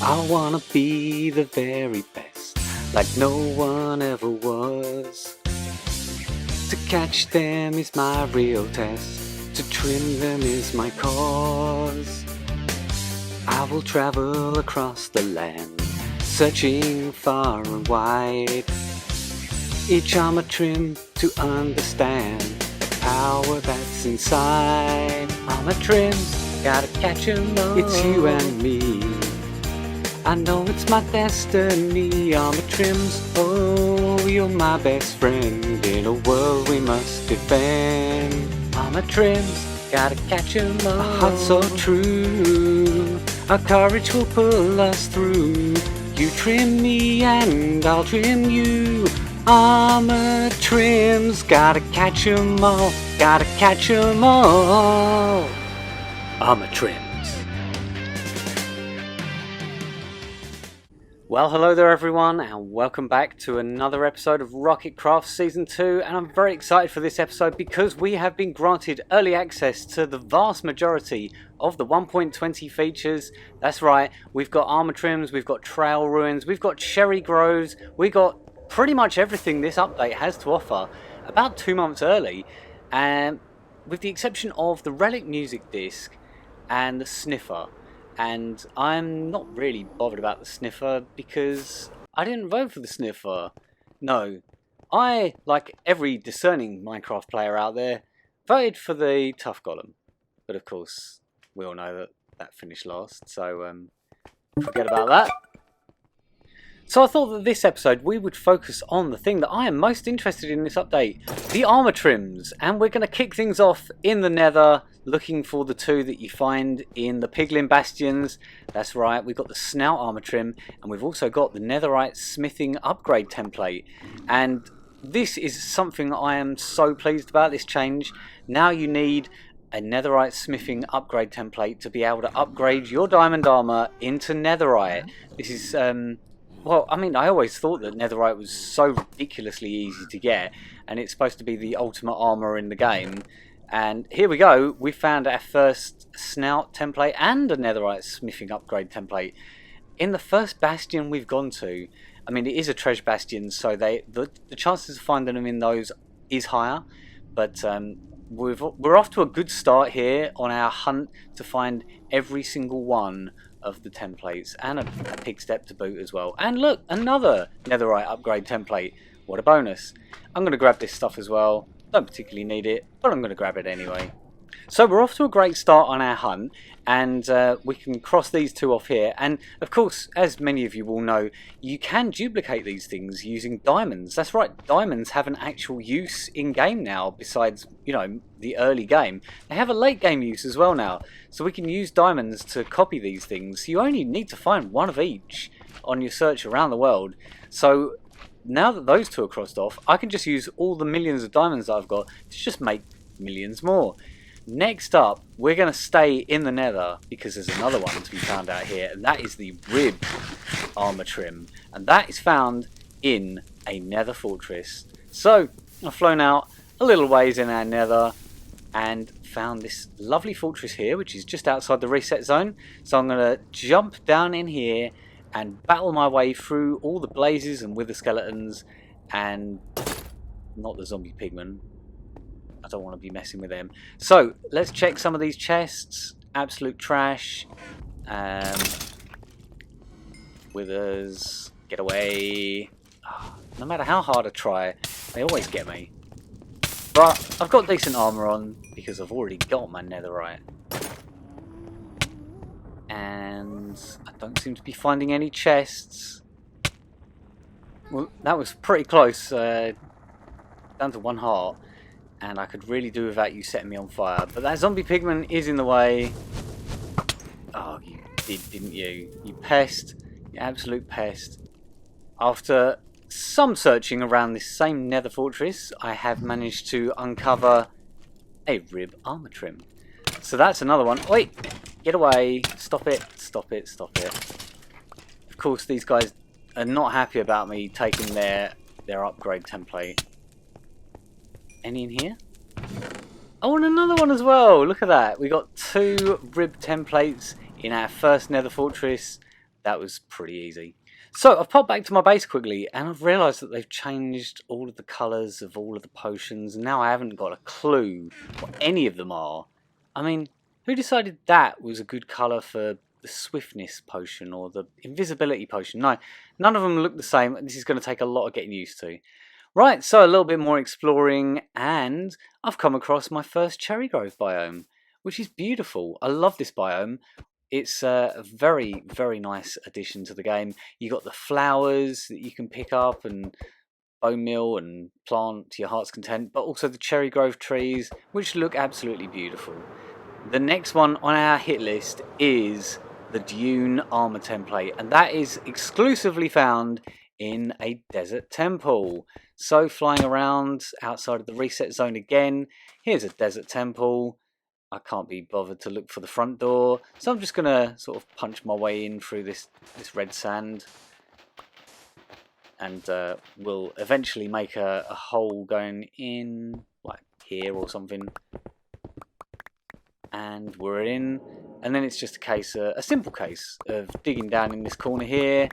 I wanna be the very best, like no one ever was. To catch them is my real test, to trim them is my cause. I will travel across the land, searching far and wide. Each armor trim to understand the power that's inside. Armor trims, gotta catch 'em all. It's you and me, I know it's my destiny. Armor trims, oh, you're my best friend in a world we must defend. Armor trims, gotta catch 'em all. A heart so true, our courage will pull us through. You trim me and I'll trim you. Armor trims, gotta catch 'em all, gotta catch 'em all. Armor trims. Well, hello there everyone, and welcome back to another episode of Rocketcraft Season 2, and I'm very excited for this episode because we have been granted early access to the vast majority of the 1.20 features. That's right, we've got armor trims, we've got trail ruins, we've got cherry groves, we've got pretty much everything this update has to offer about 2 months early, and with the exception of the relic music disc and the sniffer. And I'm not really bothered about the sniffer because I didn't vote for the sniffer. No, I, like every discerning Minecraft player out there, voted for the tough golem. But of course, we all know that that finished last, so forget about that. So I thought that this episode we would focus on the thing that I am most interested in this update, the armor trims. And we're going to kick things off in the Nether, looking for the two that you find in the piglin bastions. That's right, we've got the snout armor trim, and we've also got the netherite smithing upgrade template. And this is something I am so pleased about, this change. Now you need a netherite smithing upgrade template to be able to upgrade your diamond armor into netherite. This is well, I mean, I always thought that netherite was so ridiculously easy to get, and it's supposed to be the ultimate armor in the game. And here we go, we found our first snout template and a netherite smithing upgrade template. In the first bastion we've gone to, I mean, it is a treasure bastion, so the chances of finding them in those is higher, but we're off to a good start here on our hunt to find every single one of the templates, and a pig step to boot as well. And look, another netherite upgrade template. What a bonus. I'm going to grab this stuff as well. Don't particularly need it, but I'm going to grab it anyway. So we're off to a great start on our hunt, and we can cross these two off here. And of course, as many of you will know, you can duplicate these things using diamonds. That's right, diamonds have an actual use in game now, besides, you know, the early game. They have a late game use as well now, so we can use diamonds to copy these things. You only need to find one of each on your search around the world. So now that those two are crossed off, I can just use all the millions of diamonds that I've got to just make millions more. Next up, we're going to stay in the Nether because there's another one to be found out here, and that is the rib armor trim, and that is found in a Nether fortress. So I've flown out a little ways in our Nether and found this lovely fortress here, which is just outside the reset zone. So I'm going to jump down in here and battle my way through all the blazes and wither skeletons, and not the zombie pigmen. I don't want to be messing with them. So let's check some of these chests. Absolute trash. Withers, get away. Oh, no matter how hard I try, they always get me. But I've got decent armor on because I've already got my netherite. And I don't seem to be finding any chests. Well, that was pretty close. Down to 1 heart. And I could really do without you setting me on fire. But that zombie pigman is in the way. Oh, you did, didn't you? You pest. You absolute pest. After some searching around this same nether fortress, I have managed to uncover a rib armor trim. So that's another one. Wait! Get away. Stop it. Stop it. Stop it. Of course, these guys are not happy about me taking their upgrade template. Any in here? Oh, and another one as well. Look at that. We got 2 rib templates in our first nether fortress. That was pretty easy. So I've popped back to my base quickly, and I've realised that they've changed all of the colours of all of the potions, and now I haven't got a clue what any of them are. I mean, who decided that was a good colour for the swiftness potion or the invisibility potion? No, none of them look the same. This is going to take a lot of getting used to. Right, so a little bit more exploring, and I've come across my first cherry grove biome, which is beautiful. I love this biome. It's a very, very nice addition to the game. You got the flowers that you can pick up and bone meal and plant to your heart's content, but also the cherry grove trees, which look absolutely beautiful. The next one on our hit list is the Dune armor template, and that is exclusively found in a desert temple. So flying around outside of the reset zone again, here's a desert temple. I can't be bothered to look for the front door, so I'm just going to sort of punch my way in through this red sand, and we'll eventually make a hole going in, like here or something, and we're in, and then it's just a case, a simple case of digging down in this corner here,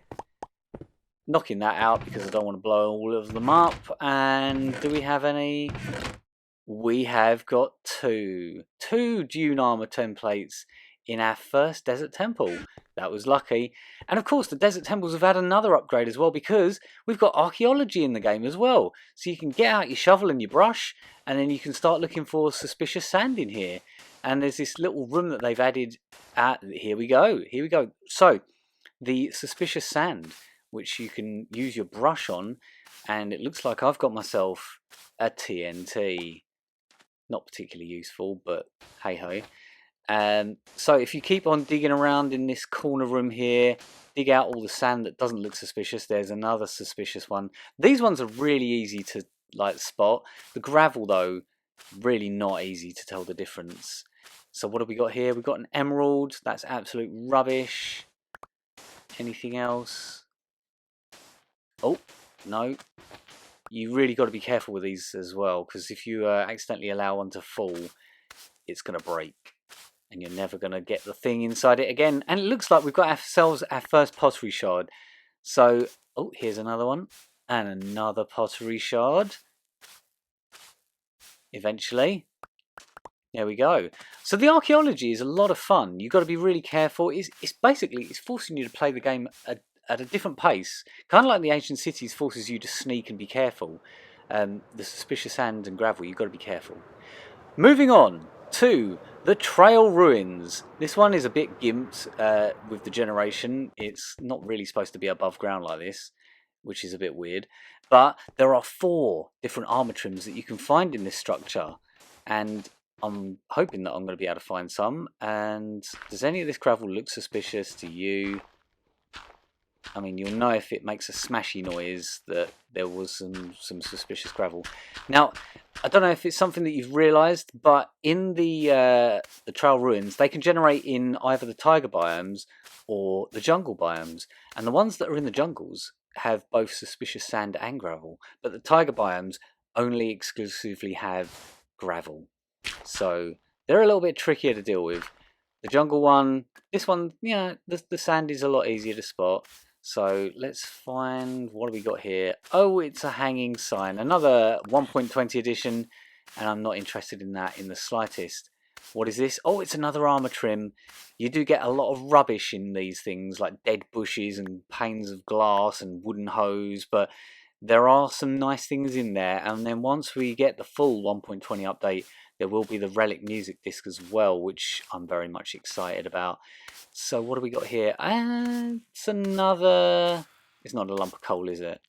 knocking that out because I don't want to blow all of them up. And do we have any? We have got two Dune armor templates in our first desert temple. That was lucky. And of course the desert temples have had another upgrade as well, because we've got archaeology in the game as well. So you can get out your shovel and your brush, and then you can start looking for suspicious sand in here. And there's this little room that they've added. Here we go. So the suspicious sand, which you can use your brush on, and it looks like I've got myself a TNT. Not particularly useful, but hey ho. So if you keep on digging around in this corner room here, dig out all the sand that doesn't look suspicious. There's another suspicious one. These ones are really easy to spot. The gravel though, really not easy to tell the difference. So what have we got here? We've got an emerald. That's absolute rubbish. Anything else? Oh, no. You really got to be careful with these as well, because if you accidentally allow one to fall, it's going to break, and you're never going to get the thing inside it again. And it looks like we've got ourselves our first pottery shard. So, oh, here's another one, and another pottery shard. Eventually. There we go. So the archaeology is a lot of fun. You've got to be really careful. It's basically, it's forcing you to play the game at a different pace, kind of like the ancient cities forces you to sneak and be careful. The suspicious sand and gravel, you've got to be careful. Moving on to the trail ruins. This one is a bit gimped with the generation. It's not really supposed to be above ground like this, which is a bit weird. But there are 4 different armor trims that you can find in this structure, and I'm hoping that I'm going to be able to find some. And does any of this gravel look suspicious to you? I mean, you'll know if it makes a smashy noise that there was some suspicious gravel. Now, I don't know if it's something that you've realised, but in the trail ruins, they can generate in either the taiga biomes or the jungle biomes. And the ones that are in the jungles have both suspicious sand and gravel, but the taiga biomes only exclusively have gravel. So they're a little bit trickier to deal with. The jungle one, this one, yeah, the sand is a lot easier to spot. So let's find, what have we got here? Oh, it's a hanging sign. Another 1.20 edition, and I'm not interested in that in the slightest. What is this? Oh, it's another armor trim. You do get a lot of rubbish in these things, like dead bushes and panes of glass and wooden hose, but there are some nice things in there. And then once we get the full 1.20 update, there will be the relic music disc as well, which I'm very much excited about. So what do we got here? It's another... It's not a lump of coal, is it?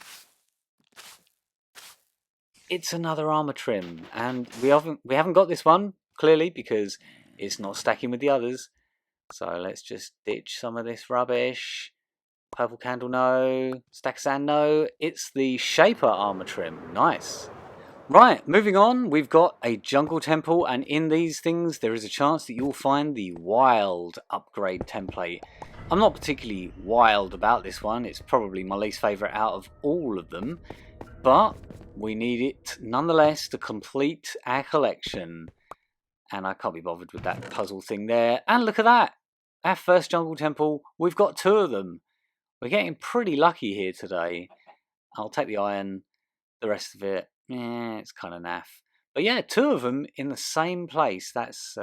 It's another armor trim, and we haven't got this one clearly because it's not stacking with the others. So let's just ditch some of this rubbish. Purple candle, no. Stack of sand, no. It's the Shaper armor trim. Nice. Right, moving on, we've got a jungle temple, and in these things there is a chance that you'll find the wild upgrade template. I'm not particularly wild about this one. It's probably my least favourite out of all of them, but we need it nonetheless to complete our collection. And I can't be bothered with that puzzle thing there. And look at that! Our first jungle temple, we've got 2 of them. We're getting pretty lucky here today. I'll take the iron, the rest of it, it's kind of naff. But yeah, 2 of them in the same place. That's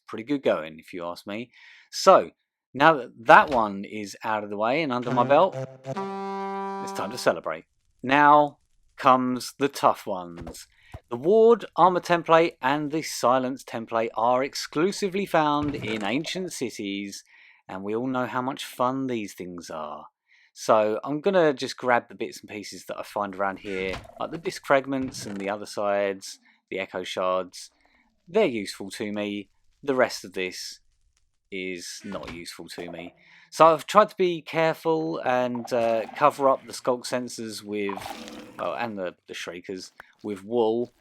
pretty good going, if you ask me. So, now that that one is out of the way and under my belt, it's time to celebrate. Now comes the tough ones. The Ward, Armour template, and the Silence template are exclusively found in ancient cities, and we all know how much fun these things are. So I'm going to just grab the bits and pieces that I find around here, like the disc fragments and the other sides, the echo shards. They're useful to me. The rest of this is not useful to me. So I've tried to be careful and cover up the skulk sensors with, and the shriekers with wool,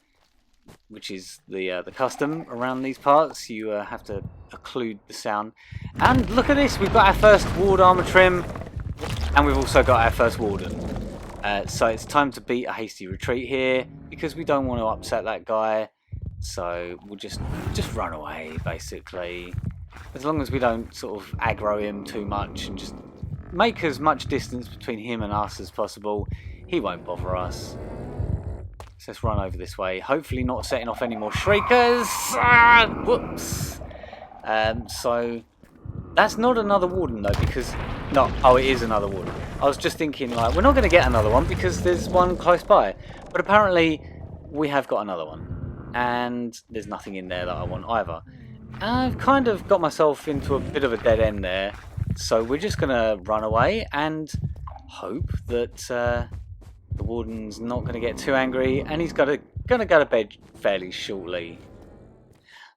which is the custom around these parts. You have to occlude the sound. And look at this, we've got our first ward armor trim, and we've also got our first warden. So it's time to beat a hasty retreat here, because we don't want to upset that guy. So we'll just run away, basically. As long as we don't sort of aggro him too much and just make as much distance between him and us as possible, he won't bother us. So let's run over this way. Hopefully not setting off any more shriekers. Whoops. So that's not another warden though, because no, oh, it is another warden. I was just thinking, like, we're not going to get another one because there's one close by, but apparently we have got another one, and there's nothing in there that I want either. I've kind of got myself into a bit of a dead end there, so we're just going to run away and hope that the warden's not going to get too angry, and he's going to go to bed fairly shortly.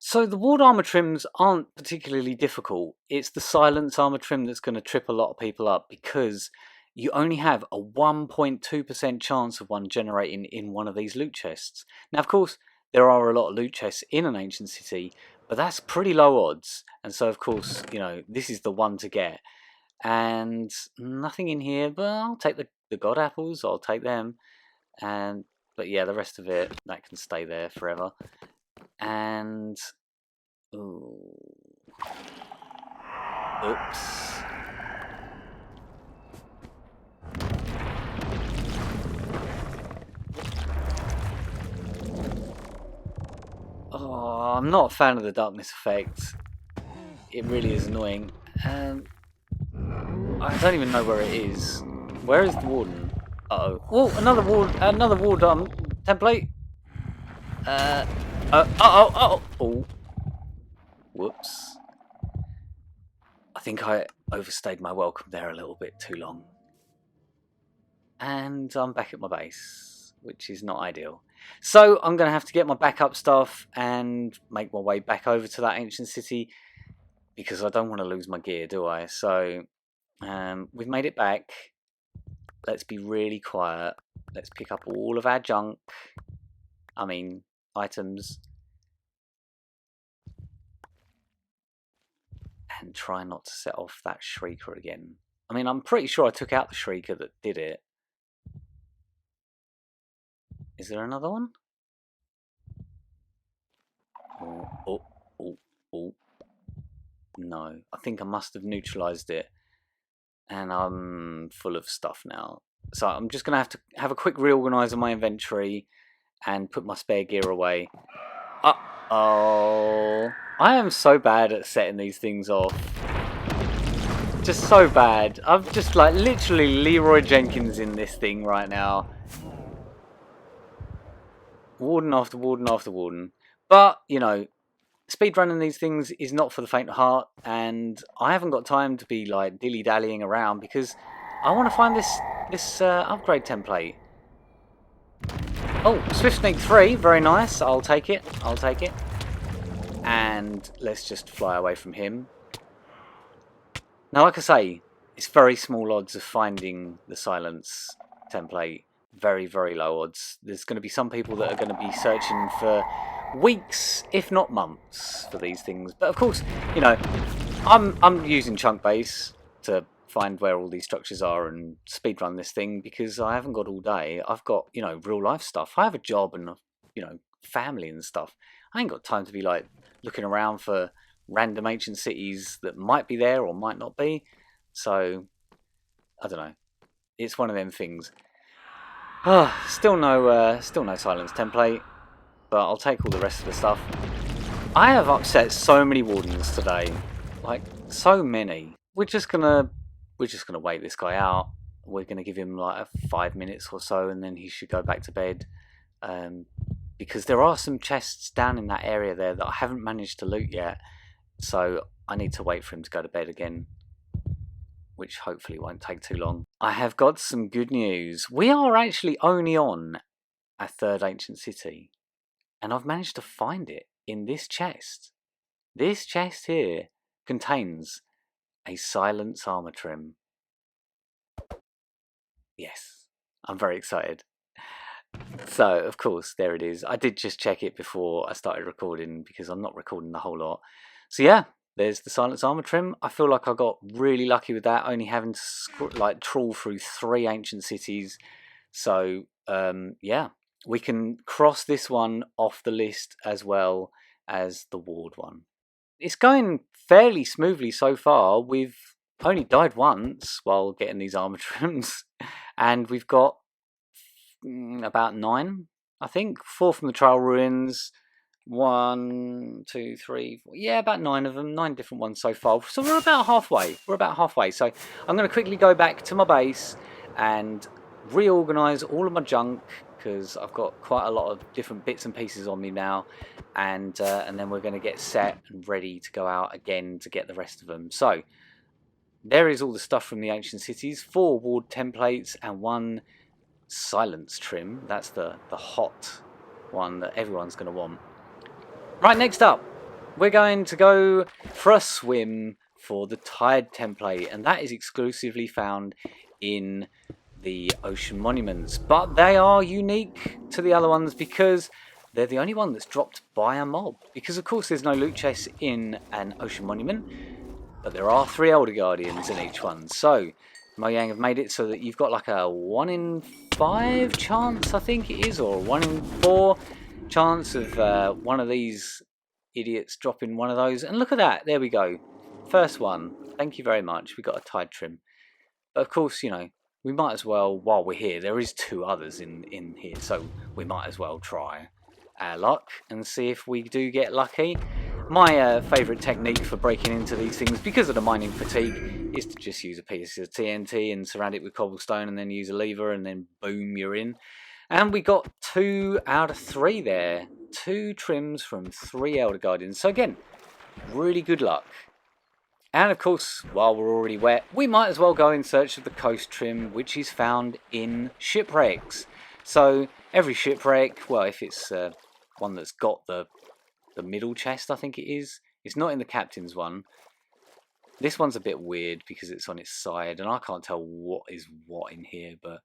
So the ward armor trims aren't particularly difficult. It's the silence armor trim that's going to trip a lot of people up, because you only have a 1.2% chance of one generating in one of these loot chests. Now, of course, there are a lot of loot chests in an ancient city, but that's pretty low odds. And so, of course, you know, this is the one to get. And nothing in here, but I'll take the god apples. I'll take them. But yeah, the rest of it, that can stay there forever. And ooh, oops. Oh, I'm not a fan of the darkness effect. It really is annoying. I don't even know where it is. Where is the warden? Uh-oh. Oh, another ward template. Oh. Whoops. I think I overstayed my welcome there a little bit too long. And I'm back at my base, which is not ideal. So I'm going to have to get my backup stuff and make my way back over to that ancient city, because I don't want to lose my gear, do I? So we've made it back. Let's be really quiet. Let's pick up all of our junk. I mean, items. And try not to set off that shrieker again. I mean, I'm pretty sure I took out the shrieker that did it. Is there another one? Oh. No, I think I must have neutralized it. And I'm full of stuff now. So I'm just going to have to have a quick reorganize of my inventory and put my spare gear away. Uh-oh. I am so bad at setting these things off. Just so bad. I'm just like literally Leroy Jenkins in this thing right now. Warden after warden after warden. But, you know, speedrunning these things is not for the faint of heart, and I haven't got time to be like dilly-dallying around, because I want to find this upgrade template. Oh, Swift Sneak 3, very nice. I'll take it. And let's just fly away from him. Now, like I say, it's very small odds of finding the silence template. Very, very low odds. There's going to be some people that are going to be searching for weeks, if not months, for these things. But of course, you know, I'm using chunk base to find where all these structures are and speedrun this thing, because I haven't got all day. I've got, you know, real life stuff. I have a job and, you know, family and stuff. I ain't got time to be like looking around for random ancient cities that might be there or might not be. So I don't know. It's one of them things. Oh, still no silence template, but I'll take all the rest of the stuff. I have upset so many wardens today, like so many. We're just gonna wait this guy out. We're gonna give him like 5 minutes or so, and then he should go back to bed. Because there are some chests down in that area there that I haven't managed to loot yet, so I need to wait for him to go to bed again, which hopefully won't take too long. I have got some good news. We are actually only on a third ancient city, and I've managed to find it in this chest. This chest here contains a silence armor trim. Yes, I'm very excited. So, of course, there it is. I did just check it before I started recording because I'm not recording the whole lot. So yeah, there's the silence armor trim. I feel like I got really lucky with that, only having to trawl through 3 ancient cities. So yeah, we can cross this one off the list as well as the ward one. It's going fairly smoothly so far. We've only died once while getting these armor trims, and we've got about 9, I think. 4 from the trial ruins. 1, 2, 3, 4. Yeah, about 9 of them. 9 different ones so far. So we're about halfway. So I'm going to quickly go back to my base and reorganize all of my junk, because I've got quite a lot of different bits and pieces on me now, and then we're going to get set and ready to go out again to get the rest of them. So there is all the stuff from the ancient cities. 4 ward templates and 1 silence trim. That's the hot one that everyone's going to want. Right, next up, we're going to go for a swim for the Tide template, and that is exclusively found in the ocean monuments, but they are unique to the other ones because they're the only one that's dropped by a mob, because of course there's no loot chest in an ocean monument, but there are 3 Elder Guardians in each one. So Mojang have made it so that you've got like a 1 in 5 chance, I think it is, or 1 in 4 chance of one of these idiots dropping one of those. And look at that, there we go, first one. Thank you very much. We got a Tide trim, but of course, you know, we might as well, while we're here, there is 2 others in here, so we might as well try our luck and see if we do get lucky. My favourite technique for breaking into these things, because of the mining fatigue, is to just use a piece of TNT and surround it with cobblestone, and then use a lever, and then boom, you're in. And we got 2 out of 3 there. 2 trims from 3 Elder Guardians. So again, really good luck. And of course, while we're already wet, we might as well go in search of the coast trim, which is found in shipwrecks. So every shipwreck, well, if it's one that's got the middle chest, I think it is. It's not in the captain's one. This one's a bit weird because it's on its side, and I can't tell what is what in here, but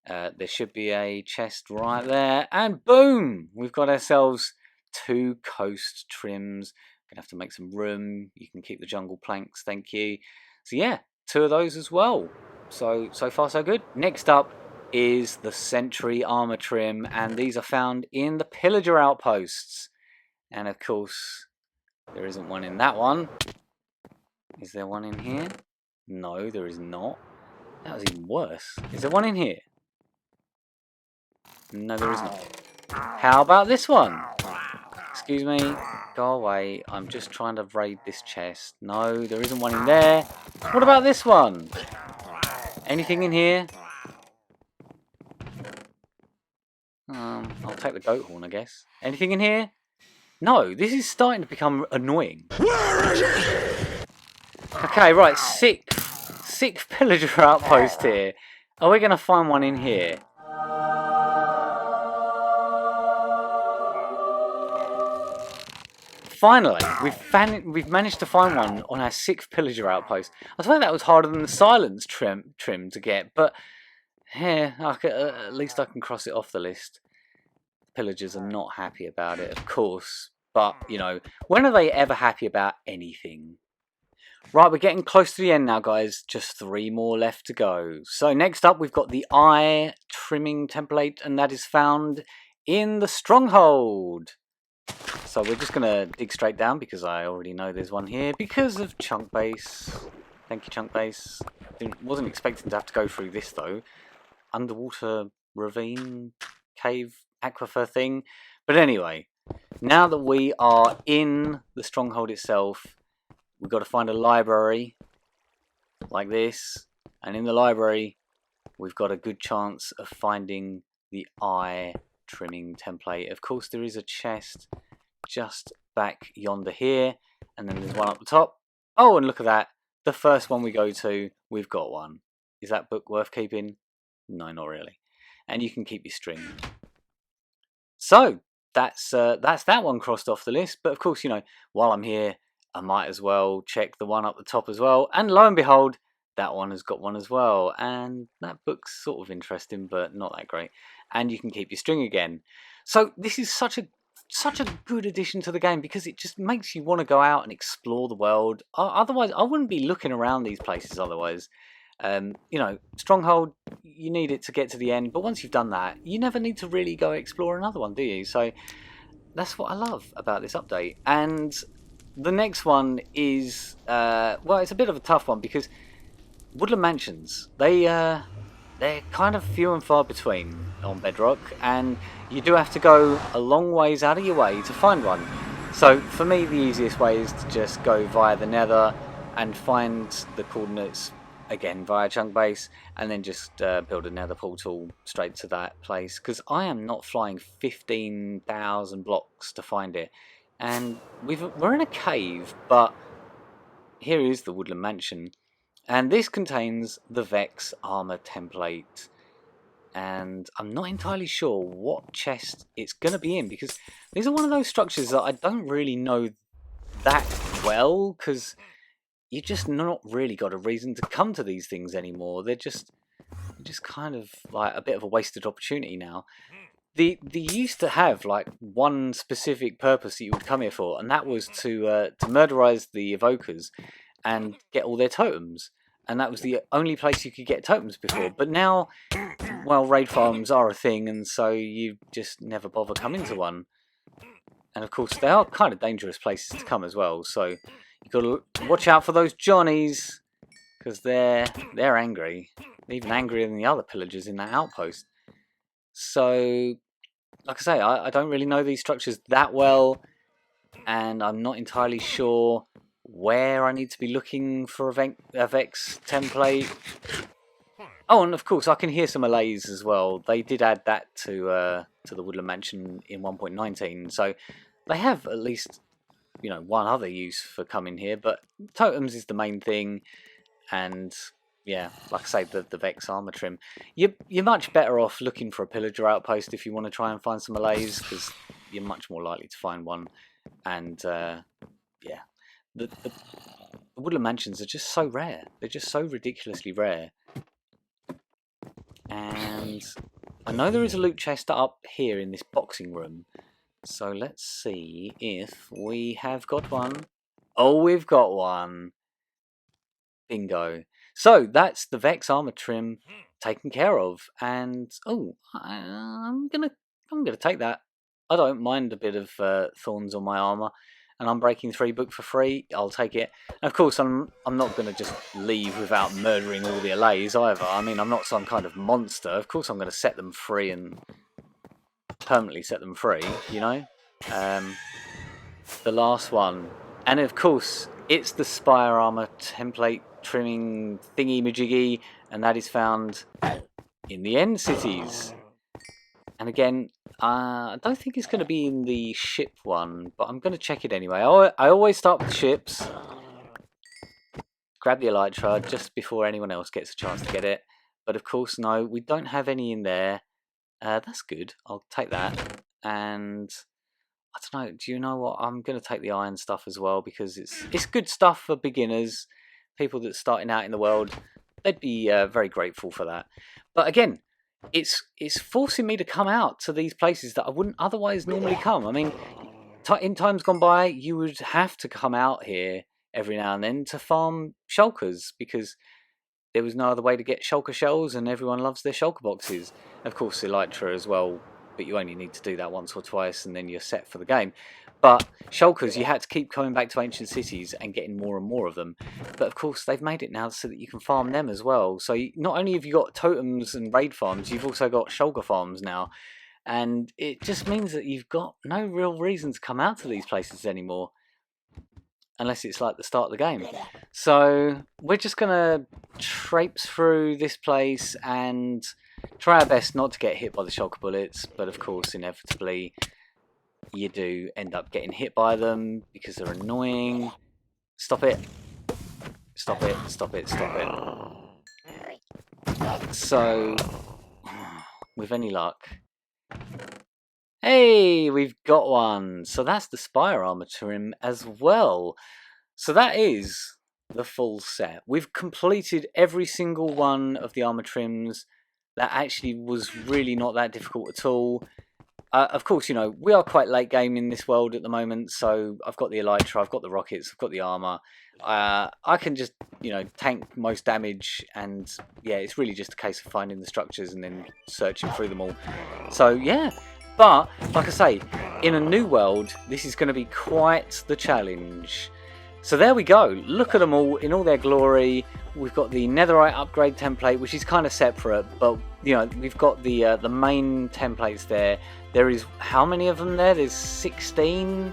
there should be a chest right there, and boom! We've got ourselves 2 coast trims. Gonna have to make some room. You can keep the jungle planks, thank you. So yeah, 2 of those as well. So far so good. Next up is the Sentry armor trim, and these are found in the Pillager outposts. And of course, there isn't one in that one. Is there one in here? No, there is not. That was even worse. Is there one in here? No, there is not. How about this one? Excuse me, go away. I'm just trying to raid this chest. No, there isn't one in there. What about this one? Anything in here? I'll take the goat horn, I guess. Anything in here? No, this is starting to become annoying. Where is it? Okay, right, sixth pillager outpost here. Are we going to find one in here? Finally, we've managed to find one on our 6th pillager outpost. I thought that was harder than the silence trim to get, but yeah, at least I can cross it off the list. Pillagers are not happy about it, of course, but you know, when are they ever happy about anything? Right, we're getting close to the end now, guys. Just 3 more left to go. So next up, we've got the eye trimming template, and that is found in the Stronghold. So we're just going to dig straight down because I already know there's one here because of chunk base. Thank you, Chunk Base. Wasn't expecting to have to go through this though. Underwater ravine, cave, aquifer thing. But anyway, now that we are in the Stronghold itself, we've got to find a library like this. And in the library, we've got a good chance of finding the eye trimming template. Of course, there is a chest just back yonder here. And then there's one up the top. Oh, and look at that. The first one we go to, we've got one. Is that book worth keeping? No, not really. And you can keep your string. So, that's that one crossed off the list. But of course, you know, while I'm here, I might as well check the one up the top as well. And lo and behold, that one has got one as well. And that book's sort of interesting, but not that great. And you can keep your string again. So this is such a good addition to the game because it just makes you want to go out and explore the world. Otherwise, I wouldn't be looking around these places otherwise. You know, Stronghold, you need it to get to the end, but once you've done that, you never need to really go explore another one, do you? So that's what I love about this update. And the next one is, well, it's a bit of a tough one because Woodland Mansions, they're kind of few and far between on Bedrock, and you do have to go a long ways out of your way to find one. So for me, the easiest way is to just go via the Nether and find the coordinates again via Chunk Base, and then just build a Nether portal straight to that place, because I am not flying 15,000 blocks to find it. And we're in a cave, but here is the Woodland Mansion. And this contains the Vex armour template. And I'm not entirely sure what chest it's going to be in, because these are one of those structures that I don't really know that well, because you just not really got a reason to come to these things anymore. They're just kind of like a bit of a wasted opportunity now. They used to have like one specific purpose that you would come here for, and that was to murderize the evokers and get all their totems. And that was the only place you could get totems before. But now, well, raid farms are a thing, and so you just never bother coming to one. And of course, they are kind of dangerous places to come as well. So you've got to watch out for those Johnnies, because they're angry, even angrier than the other pillagers in that outpost. So, like I say, I don't really know these structures that well, and I'm not entirely sure where I need to be looking for a Vex template. Oh, and of course I can hear some allays as well. They did add that to the Woodland Mansion in 1.19, so they have at least, you know, one other use for coming here. But totems is the main thing, and yeah, like I say, the Vex armor trim. You're much better off looking for a Pillager outpost if you want to try and find some allays, because you're much more likely to find one. And yeah, the Woodland Mansions are just so rare. They're just so ridiculously rare. And I know there is a loot chest up here in this boxing room. So let's see if we have got one. Oh, we've got one. Bingo. So that's the Vex armor trim taken care of. And oh, I'm gonna take that. I don't mind a bit of thorns on my armor. And I'm breaking 3 book for free. I'll take it. And of course, I'm not going to just leave without murdering all the allays either. I mean, I'm not some kind of monster. Of course, I'm going to set them free and permanently set them free. You know, the last one, and of course, it's the Spire armor template trimming thingy majiggy, and that is found in the end cities. And again, I don't think it's going to be in the ship one, but I'm going to check it anyway. I always start with the ships. Grab the elytra just before anyone else gets a chance to get it. But of course, no, we don't have any in there. That's good. I'll take that. And I don't know. Do you know what? I'm going to take the iron stuff as well, because it's good stuff for beginners, people that are starting out in the world. They'd be very grateful for that. But again, it's forcing me to come out to these places that I wouldn't otherwise normally come. I mean, in times gone by, you would have to come out here every now and then to farm shulkers, because there was no other way to get shulker shells, and everyone loves their shulker boxes. Of course, elytra as well, but you only need to do that once or twice, and then you're set for the game. But shulkers, you had to keep coming back to ancient cities and getting more and more of them. But of course, they've made it now so that you can farm them as well. So not only have you got totems and raid farms, you've also got shulker farms now. And it just means that you've got no real reason to come out to these places anymore. Unless it's like the start of the game. So we're just going to traipse through this place and try our best not to get hit by the shulker bullets. But of course, inevitably, you do end up getting hit by them because they're annoying. Stop it. Stop it, stop it, stop it. So, with any luck... Hey, we've got one. So that's the spire armor trim as well. So that is the full set. We've completed every single one of the armor trims. That actually was really not that difficult at all. Of course, you know, we are quite late game in this world at the moment. So I've got the elytra, I've got the rockets, I've got the armor. I can just, you know, tank most damage, and yeah, it's really just a case of finding the structures and then searching through them all. So yeah. But, like I say, in a new world, this is going to be quite the challenge. So there we go. Look at them all in all their glory. We've got the netherite upgrade template, which is kind of separate, but you know, we've got the main templates there. There is, how many of them there? There's 16?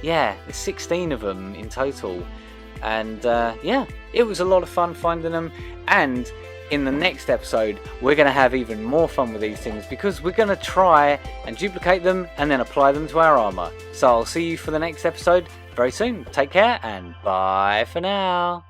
Yeah, there's 16 of them in total. And yeah, it was a lot of fun finding them. And in the next episode, we're going to have even more fun with these things because we're going to try and duplicate them and then apply them to our armor. So I'll see you for the next episode very soon. Take care and bye for now.